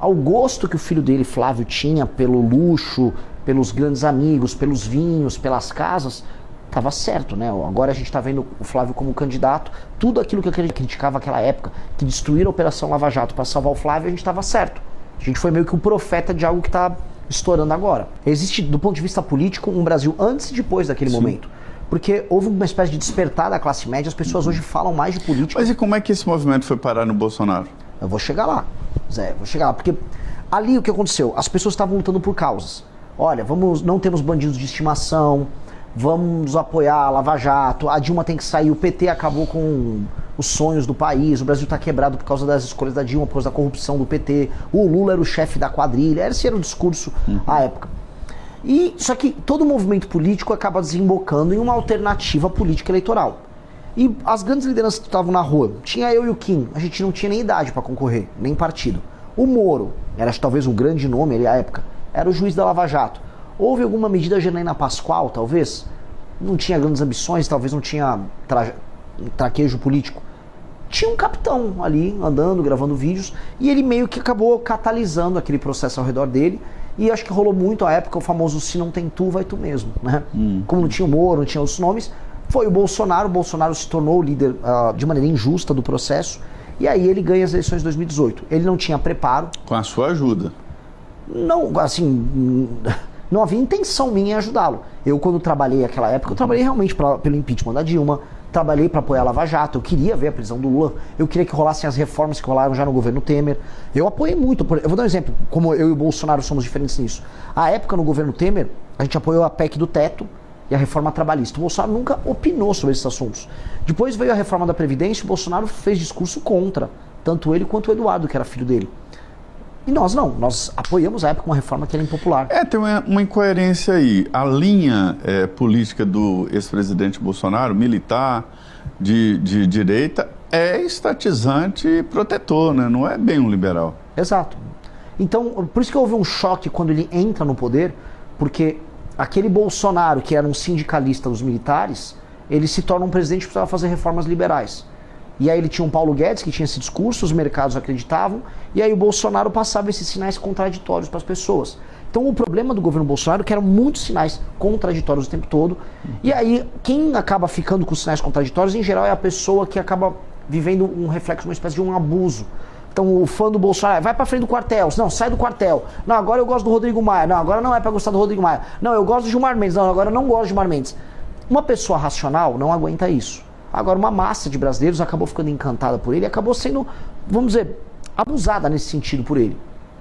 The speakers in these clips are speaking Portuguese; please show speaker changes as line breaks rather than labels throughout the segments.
ao gosto que o filho dele, Flávio, tinha pelo luxo, pelos grandes amigos, pelos vinhos, pelas casas, estava certo, né? Agora a gente está vendo o Flávio como candidato, tudo aquilo que eu criticava naquela época, que destruíram a Operação Lava Jato para salvar o Flávio, a gente estava certo. A gente foi meio que o profeta de algo que está estourando agora. Existe, do ponto de vista político, um Brasil antes e depois daquele momento. Porque houve uma espécie de despertar da classe média, as pessoas hoje falam mais de política.
Mas e como é que esse movimento foi parar no Bolsonaro?
Eu vou chegar lá, Zé, vou chegar lá. Porque ali o que aconteceu? As pessoas estavam lutando por causas. Olha, não temos bandidos de estimação, vamos apoiar a Lava Jato, a Dilma tem que sair, o PT acabou com os sonhos do país, o Brasil está quebrado por causa das escolhas da Dilma, por causa da corrupção do PT, o Lula era o chefe da quadrilha, esse era o discurso à época. Só que todo movimento político acaba desembocando em uma alternativa política eleitoral. E as grandes lideranças que estavam na rua, tinha eu e o Kim, a gente não tinha nem idade para concorrer, nem partido. O Moro, era talvez um grande nome ali à época, era o juiz da Lava Jato. Houve alguma medida Janaína Pascoal, talvez? Não tinha grandes ambições, talvez não tinha traquejo político. Tinha um capitão ali, andando, gravando vídeos, e ele meio que acabou catalisando aquele processo ao redor dele, e acho que rolou muito à época o famoso se não tem tu, vai tu mesmo, né? Como não tinha o Moro, não tinha outros nomes, foi o Bolsonaro se tornou o líder de maneira injusta do processo, e aí ele ganha as eleições de 2018. Ele não tinha preparo.
Com a sua ajuda.
Não, assim, não havia intenção minha em ajudá-lo. Eu, quando trabalhei naquela época, eu trabalhei realmente pelo impeachment da Dilma, trabalhei para apoiar a Lava Jato, eu queria ver a prisão do Lula, eu queria que rolassem as reformas que rolaram já no governo Temer. Eu apoiei muito, eu vou dar um exemplo, como eu e o Bolsonaro somos diferentes nisso. À época, no governo Temer, a gente apoiou a PEC do teto e a reforma trabalhista. O Bolsonaro nunca opinou sobre esses assuntos. Depois veio a reforma da Previdência e o Bolsonaro fez discurso contra, tanto ele quanto o Eduardo, que era filho dele. E nós não, nós apoiamos à época uma reforma que era impopular.
Tem uma incoerência aí. A linha política do ex-presidente Bolsonaro, militar, de direita, é estatizante e protetor, né? Não é bem um liberal.
Exato. Então, por isso que houve um choque quando ele entra no poder, porque aquele Bolsonaro, que era um sindicalista dos militares, ele se torna um presidente que precisava fazer reformas liberais. E aí ele tinha um Paulo Guedes que tinha esse discurso, os mercados acreditavam, e aí o Bolsonaro passava esses sinais contraditórios para as pessoas. Então o problema do governo Bolsonaro é que eram muitos sinais contraditórios o tempo todo, e aí quem acaba ficando com os sinais contraditórios, em geral, é a pessoa que acaba vivendo um reflexo, uma espécie de um abuso. Então o fã do Bolsonaro, vai pra frente do quartel, não, sai do quartel, não, agora eu gosto do Rodrigo Maia, não, agora não é pra gostar do Rodrigo Maia, não, eu gosto do Gilmar Mendes, não, agora eu não gosto do Gilmar Mendes. Uma pessoa racional não aguenta isso. Agora, uma massa de brasileiros acabou ficando encantada por ele e acabou sendo, vamos dizer, abusada nesse sentido por ele.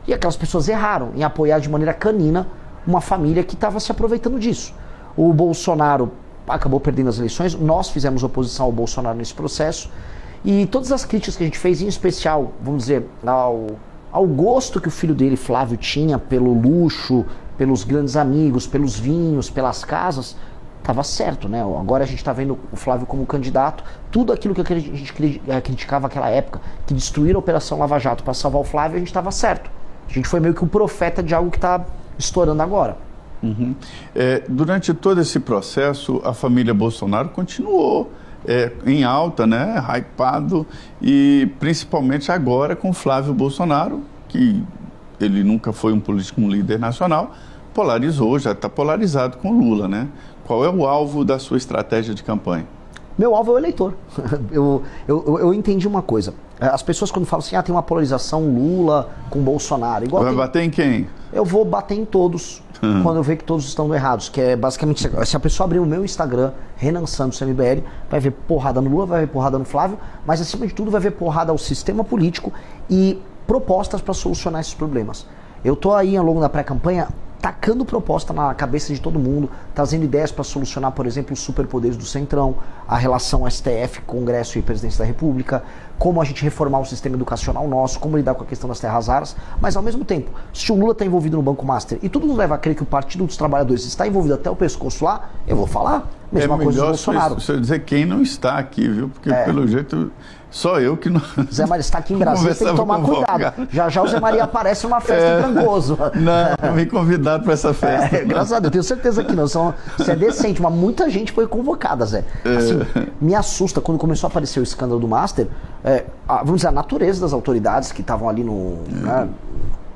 E aquelas pessoas erraram em apoiar de maneira canina uma família que estava se aproveitando disso. O Bolsonaro acabou perdendo as eleições, nós fizemos oposição ao Bolsonaro nesse processo, e todas as críticas que a gente fez, em especial, vamos dizer, ao gosto que o filho dele, Flávio, tinha pelo luxo, pelos grandes amigos, pelos vinhos, pelas casas, estava certo, né? Agora a gente está vendo o Flávio como candidato, tudo aquilo que a gente criticava naquela época, que destruíram a Operação Lava Jato para salvar o Flávio, a gente estava certo. A gente foi meio que o profeta de algo que está estourando agora.
Durante todo esse processo, a família Bolsonaro continuou em alta, né? Hypado, e principalmente agora com Flávio Bolsonaro, que ele nunca foi um político, um líder nacional, polarizou, já está polarizado com Lula, né? Qual é o alvo da sua estratégia de campanha?
Meu alvo é o eleitor. Eu entendi uma coisa. As pessoas quando falam assim, tem uma polarização Lula com Bolsonaro.
Vai bater em quem?
Eu vou bater em todos, quando eu ver que todos estão errados. Que é basicamente, se a pessoa abrir o meu Instagram, Renan Santos MBL, vai ver porrada no Lula, vai ver porrada no Flávio, mas acima de tudo vai ver porrada ao sistema político e propostas para solucionar esses problemas. Eu tô aí ao longo da pré-campanha tacando proposta na cabeça de todo mundo, trazendo ideias para solucionar, por exemplo, os superpoderes do Centrão, a relação STF, Congresso e Presidência da República, como a gente reformar o sistema educacional nosso, como lidar com a questão das terras raras, mas ao mesmo tempo, se o Lula está envolvido no Banco Master e tudo nos leva a crer que o Partido dos Trabalhadores está envolvido até o pescoço lá, eu vou falar. Mesma coisa do Bolsonaro.
É melhor dizer quem não está aqui, viu? Porque pelo jeito... Só eu que não...
Zé Maria está aqui em Brasília, tem que tomar cuidado. Já o Zé Maria aparece numa festa em Trancoso.
Não me convidado para essa festa.
Graças a Deus, tenho certeza que não. Você é decente, mas muita gente foi convocada, Zé. Assim, me assusta quando começou a aparecer o escândalo do Master, vamos dizer, a natureza das autoridades que estavam ali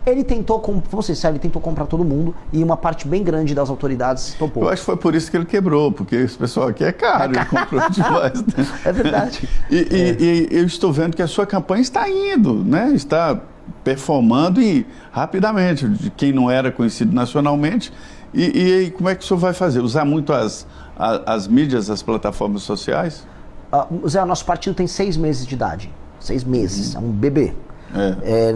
Ele tentou, vamos ser sérios, ele tentou comprar todo mundo e uma parte bem grande das autoridades topou.
Eu acho que foi por isso que ele quebrou, porque esse pessoal aqui é caro, ele comprou demais. Né?
É verdade.
E eu estou vendo que a sua campanha está indo, né? Está performando e rapidamente, de quem não era conhecido nacionalmente. E como é que o senhor vai fazer? Usar muito as mídias, as plataformas sociais?
Zé, o nosso partido tem 6 meses de idade. 6 meses, é um bebê.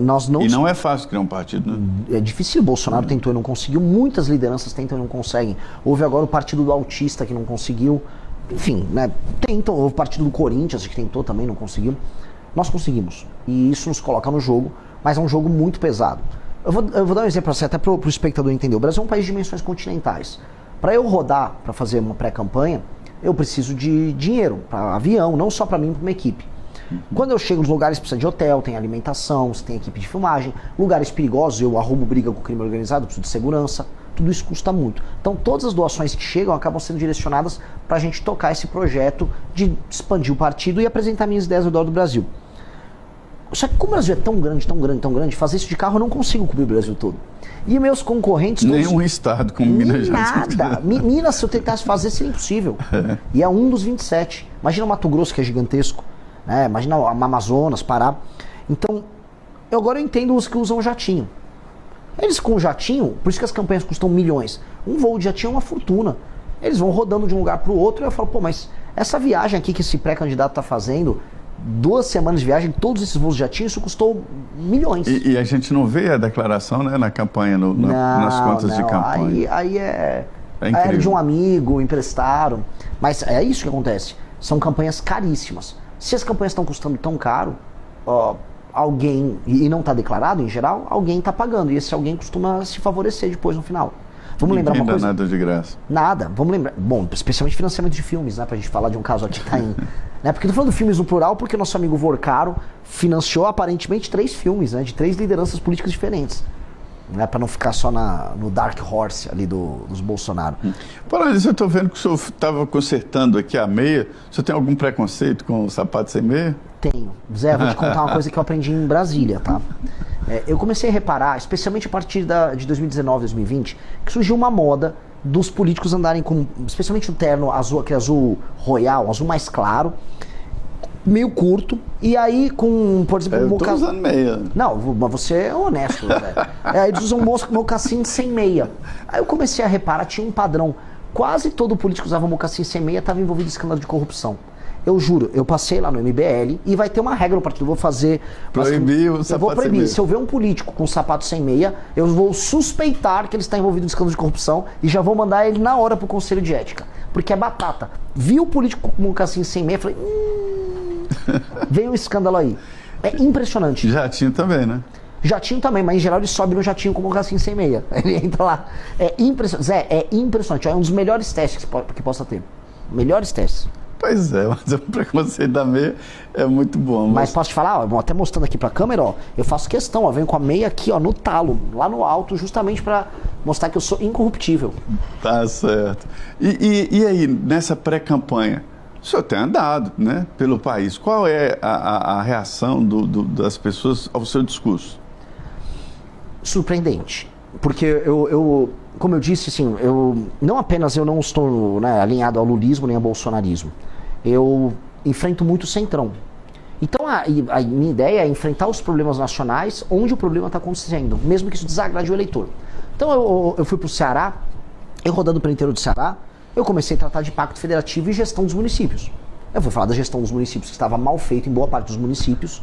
Nós não... E não é fácil criar um partido, né?
É difícil, o Bolsonaro tentou e não conseguiu, muitas lideranças tentam e não conseguem. Houve agora o partido do autista que não conseguiu, enfim, né? Tentam, houve o partido do Corinthians que tentou também, não conseguiu. Nós conseguimos, e isso nos coloca no jogo, mas é um jogo muito pesado. Eu vou dar um exemplo assim, até para o espectador entender. O Brasil é um país de dimensões continentais. Para eu rodar, para fazer uma pré-campanha, eu preciso de dinheiro, para avião, não só para mim, para uma equipe. Quando eu chego nos lugares, precisa de hotel, tem alimentação, você tem equipe de filmagem, lugares perigosos, eu arrumo briga com o crime organizado, preciso de segurança, tudo isso custa muito. Então todas as doações que chegam acabam sendo direcionadas para a gente tocar esse projeto de expandir o partido e apresentar minhas ideias ao redor do Brasil. Só que como o Brasil é tão grande, tão grande, tão grande, fazer isso de carro eu não consigo cobrir o Brasil todo. E meus concorrentes...
Nenhum estado como Minas Gerais.
Nada. Minas, se eu tentasse fazer, seria impossível. E é um dos 27. Imagina o Mato Grosso, que é gigantesco. Né? Imagina o Amazonas, Pará. Então, agora eu entendo os que usam jatinho. Eles com o jatinho, por isso que as campanhas custam milhões. Um voo de jatinho é uma fortuna. Eles vão rodando de um lugar para o outro e eu falo, pô, mas essa viagem aqui que esse pré-candidato está fazendo, 2 semanas de viagem, todos esses voos de jatinho, isso custou milhões.
E a gente não vê a declaração, né, na campanha, nas contas de campanha.
Aí era de um amigo, emprestaram. Mas é isso que acontece. São campanhas caríssimas. Se as campanhas estão custando tão caro, alguém, e não está declarado em geral, alguém está pagando. E esse alguém costuma se favorecer depois no final. Vamos lembrar uma coisa?
Nada de graça.
Nada. Vamos lembrar. Bom, especialmente financiamento de filmes, né? Pra gente falar de um caso aqui que tá em... né? Porque eu tô falando de filmes no plural porque o nosso amigo Vorcaro financiou aparentemente 3 filmes, né? De 3 lideranças políticas diferentes. Né? Pra não ficar só no Dark Horse ali dos Bolsonaro.
Falando nisso, eu tô vendo que o senhor estava consertando aqui a meia. O senhor tem algum preconceito com o sapato sem meia?
Tenho. Zé, vou te contar uma coisa que eu aprendi em Brasília, tá? Eu comecei a reparar, especialmente a partir de 2019, 2020, que surgiu uma moda dos políticos andarem com, especialmente o terno azul, aquele azul royal, azul mais claro, meio curto, e aí com, por exemplo,
eu tô usando meia.
Não, mas você é honesto, velho. Aí eles usam mocassim sem meia. Aí eu comecei a reparar, tinha um padrão. Quase todo político que usava mocassim sem meia estava envolvido em escândalo de corrupção. Eu juro, eu passei lá no MBL e vai ter uma regra no partido, eu vou fazer...
Proibir o sapato sem meia. Eu vou proibir.
Se eu ver um político com sapato sem meia, eu vou suspeitar que ele está envolvido em escândalo de corrupção e já vou mandar ele na hora pro Conselho de Ética. Porque é batata. Vi o político com mocassim sem meia, falei... Vem um escândalo aí. É impressionante.
Jatinho também, né?
Jatinho também, mas em geral ele sobe no jatinho com mocassim sem meia. Ele entra lá. É impressionante. Zé, é impressionante. É um dos melhores testes que possa ter. Melhores testes.
Pois é, mas o preconceito da meia é muito bom.
Mas posso te falar, ó, até mostrando aqui pra câmera, ó, eu faço questão, ó, venho com a meia aqui, ó, no talo, lá no alto, justamente pra mostrar que eu sou incorruptível.
Tá certo. E aí, nessa pré-campanha, o senhor tem andado, né, pelo país. Qual é a reação das pessoas ao seu discurso?
Surpreendente. Porque eu como eu disse, assim, não apenas eu não estou, né, alinhado ao lulismo nem ao bolsonarismo. Eu enfrento muito o centrão. Então a minha ideia é enfrentar os problemas nacionais onde o problema está acontecendo, mesmo que isso desagrade o eleitor. Então eu fui para o Ceará, eu rodando pelo interior do Ceará, eu comecei a tratar de pacto federativo e gestão dos municípios. Eu vou falar da gestão dos municípios, que estava mal feita em boa parte dos municípios,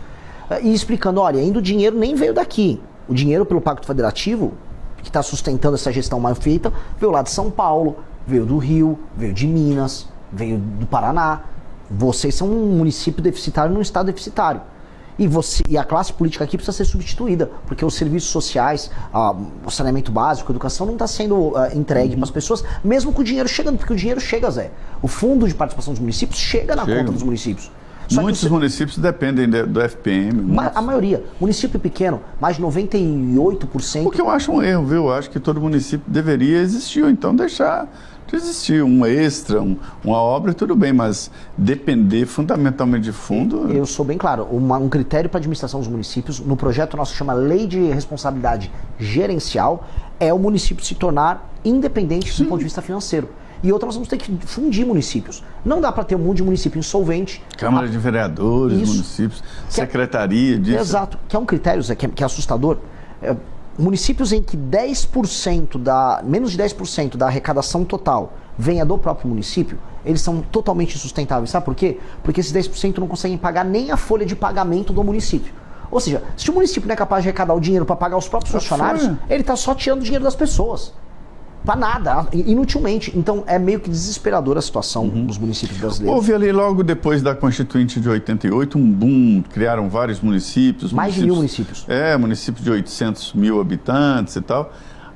e explicando, olha, ainda o dinheiro nem veio daqui. O dinheiro pelo pacto federativo, que está sustentando essa gestão mal feita, veio lá de São Paulo, veio do Rio, veio de Minas, veio do Paraná. Vocês são um município deficitário num estado deficitário. E a classe política aqui precisa ser substituída, porque os serviços sociais, o saneamento básico, a educação não está sendo entregue para as pessoas, mesmo com o dinheiro chegando, porque o dinheiro chega, Zé. O fundo de participação dos municípios chega na conta dos municípios.
Muitos municípios dependem do FPM.
A maioria. Município pequeno, mais de 98%.
O que eu acho um erro, viu? Eu acho que todo município deveria existir, ou então deixar de existir um extra, uma obra, tudo bem, mas depender fundamentalmente de fundo...
Eu sou bem claro, um critério para administração dos municípios, no projeto nosso chama Lei de Responsabilidade Gerencial, é o município se tornar independente do ponto de vista financeiro. E outra, nós vamos ter que fundir municípios. Não dá para ter um monte de município insolvente.
Câmara de Vereadores, municípios, secretaria disso.
Exato, que é um critério, Zé, que é assustador. Municípios em que menos de 10% da arrecadação total venha do próprio município, eles são totalmente insustentáveis. Sabe por quê? Porque esses 10% não conseguem pagar nem a folha de pagamento do município. Ou seja, se o município não é capaz de arrecadar o dinheiro para pagar os próprios funcionários, ele está só tirando o dinheiro das pessoas. Para nada, inutilmente. Então é meio que desesperadora a situação dos municípios brasileiros.
Houve ali logo depois da Constituinte de 88 um boom, criaram vários municípios.
Mais de 1000 municípios.
Município de 800 mil habitantes e tal.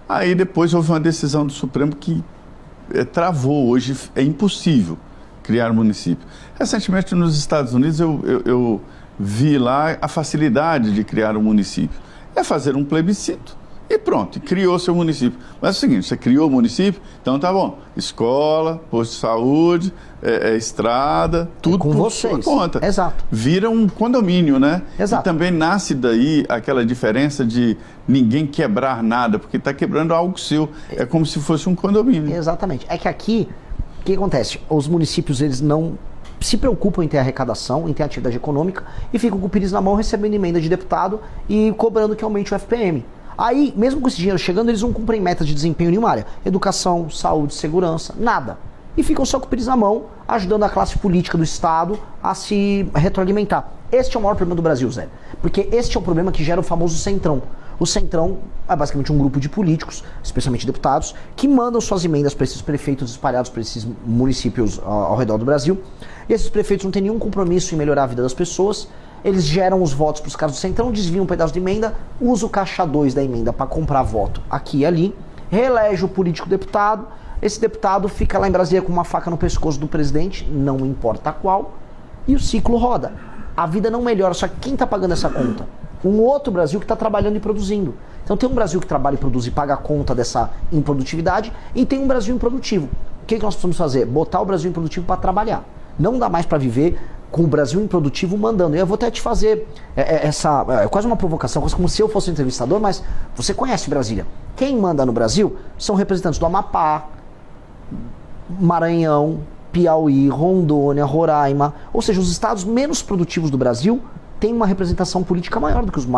Aí depois houve uma decisão do Supremo que travou. Hoje é impossível criar um município. Recentemente nos Estados Unidos eu vi lá a facilidade de criar um município. É fazer um plebiscito. E pronto, criou seu município. Mas é o seguinte, você criou o município, então tá bom. Escola, posto de saúde, estrada, tudo
com
por
vocês.
sua conta.
Exato.
Vira um condomínio, né?
Exato.
E também nasce daí aquela diferença de ninguém quebrar nada, porque está quebrando algo seu. É como se fosse um condomínio.
Exatamente. É que aqui, o que acontece? Os municípios, eles não se preocupam em ter arrecadação, em ter atividade econômica, e ficam com o pires na mão, recebendo emenda de deputado e cobrando que aumente o FPM. Aí, mesmo com esse dinheiro chegando, eles não cumprem metas de desempenho em nenhuma área. Educação, saúde, segurança, nada. E ficam só com o pires na mão, ajudando a classe política do Estado a se retroalimentar. Este é o maior problema do Brasil, Zé. Porque este é o problema que gera o famoso Centrão. O Centrão é basicamente um grupo de políticos, especialmente deputados, que mandam suas emendas para esses prefeitos espalhados por esses municípios ao redor do Brasil. E esses prefeitos não têm nenhum compromisso em melhorar a vida das pessoas. Eles geram os votos para os caras do Centrão, desviam um pedaço de emenda, usa o caixa 2 da emenda para comprar voto aqui e ali, reelege o político deputado, esse deputado fica lá em Brasília com uma faca no pescoço do presidente, não importa qual, e o ciclo roda. A vida não melhora, só que quem está pagando essa conta? Um outro Brasil que está trabalhando e produzindo. Então tem um Brasil que trabalha e produz e paga a conta dessa improdutividade, e tem um Brasil improdutivo. O que nós precisamos fazer? Botar o Brasil improdutivo para trabalhar. Não dá mais para viver com o Brasil improdutivo mandando. Eu vou até te fazer quase uma provocação, quase como se eu fosse um entrevistador, mas você conhece Brasília. Quem manda no Brasil são representantes do Amapá, Maranhão, Piauí, Rondônia, Roraima. Ou seja, os estados menos produtivos do Brasil têm uma representação política maior do que os mais